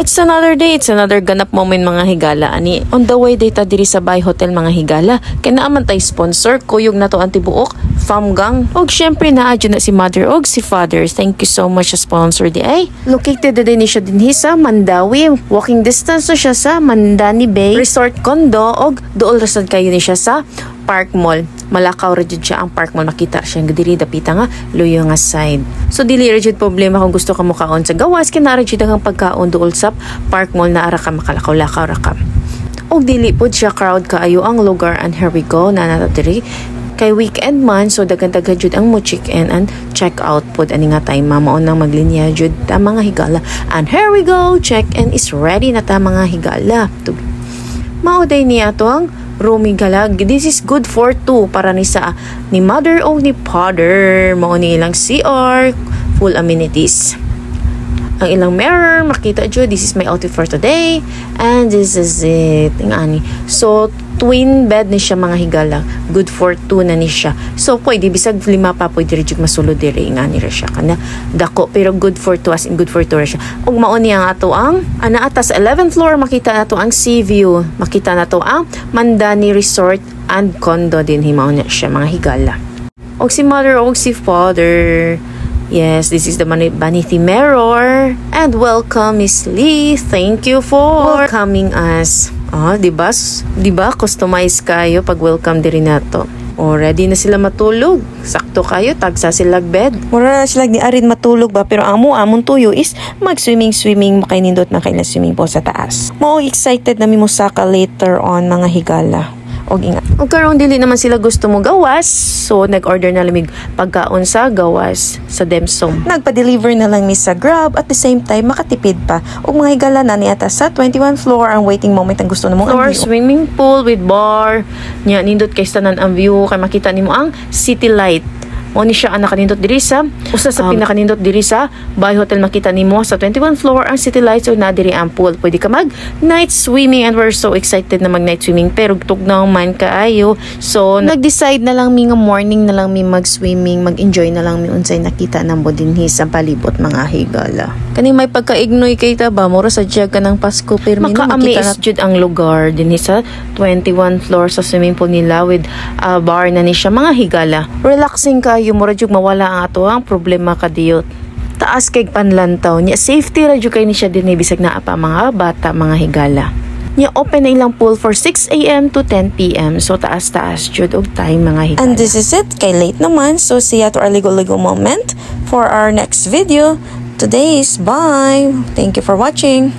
It's another day, it's another ganap moment mga higala ani. On the way data diri sa Bay Hotel mga higala. Kinaaman tay sponsor kuyog na to ang tibuok, Famgang. Og syempre naadyo na si mother og si father. Thank you so much sa sponsor di ay. Located din siya dinhi sa Mandawi. Walking distance siya sa Mandani Bay Resort Condo og duol rasad kayo ni siya sa Park Mall. Malakaw ra jud siya ang Park Mall, makita siya nga diri dapita nga luyo nga side. So dili ra jud problema kung gusto ka mo kaon sa gawas, kinara jud ang pagkaon duol sa Park Mall na ara ka makalakaw-lakaw ra ka. Og dili pud siya crowd kaayo ang lugar, and here we go na nato diri kay weekend man, so daghan-daghan jud ang mo check in and check out pud ani nga time mao nang maglinya jud ta mga higala. And here we go, check in is ready na ta mga higala. Mao day niya to ang rooming galag. This is good for two para ni sa ni mother o ni father. Mao ni ilang CR, full amenities. Ang ilang mirror, makita jud. This is my outfit for today. And this is it. Ingani. So, twin bed ni siya mga higala. Good for two na ni siya. So, pwede bisag lima pa pwede rin jud masulod diri. Ingani ra siya. Kana dako pero good for two as in good for two ra siya. Og mao ni ang ato ang ana atas 11th floor, makita nato ang sea view. Makita nato ang Mandani Resort and Condo din himaw niya siya mga higala. Og si mother og si father. Yes, this is the vanity mirror. And welcome Miss Lee. Thank you for welcoming us. Diba? Customize kayo pag welcome diri nato. Ready na sila matulog. Sakto kayo, tagsa silag bed. Mura sila ni arin matulog ba, pero amon tuyo is mag-swimming, makainindot na kailan swimming pool sa taas. Mo excited na mi mo saka later on mga higala. Og ingat. Og karon dili naman sila gusto mo gawas, so nag-order na lamig pagkaon sa gawas sa Demsom. Nagpa-deliver na lang mi sa Grab, at the same time makatipid pa. Og mga higala na niata sa 21 floor ang waiting moment ang gusto nimo ang view. Swimming pool with bar. Nya nindot kay tanan ang view kay makita nimo ang city light. O ni siya ang nakanindot diri sa usa sa pinakanindot diri sa Bay Hotel, makita nimo sa 21 floor ang city lights o na diri ang pool. Pwede ka mag night swimming, and we're so excited na mag night swimming pero tugnaw man kaayo. So nag-decide na lang mi nga morning na lang mi mag-swimming, mag-enjoy na lang mi unsay nakita namo dinhi sa palibot mga higala. Kani may pagka-ignoy kay ta ba mura sa diag kanang Pasko pero makita na jud ang lugar dinhi sa 21 floor sa swimming pool nila with bar na ni siya mga higala. Relaxing ka yung mura jud mawala ang ato ang problema kadiyot. Taas kay panlantaw niya, safety ra jud kay ni siya dinhi bisag naa pa mga bata mga higala. Niya open na ilang pool for 6 AM to 10 PM. So taas jud og time mga higala. And this is it, kay late naman. So see ya to our ligo-ligo moment for our next video. Today's bye. Thank you for watching.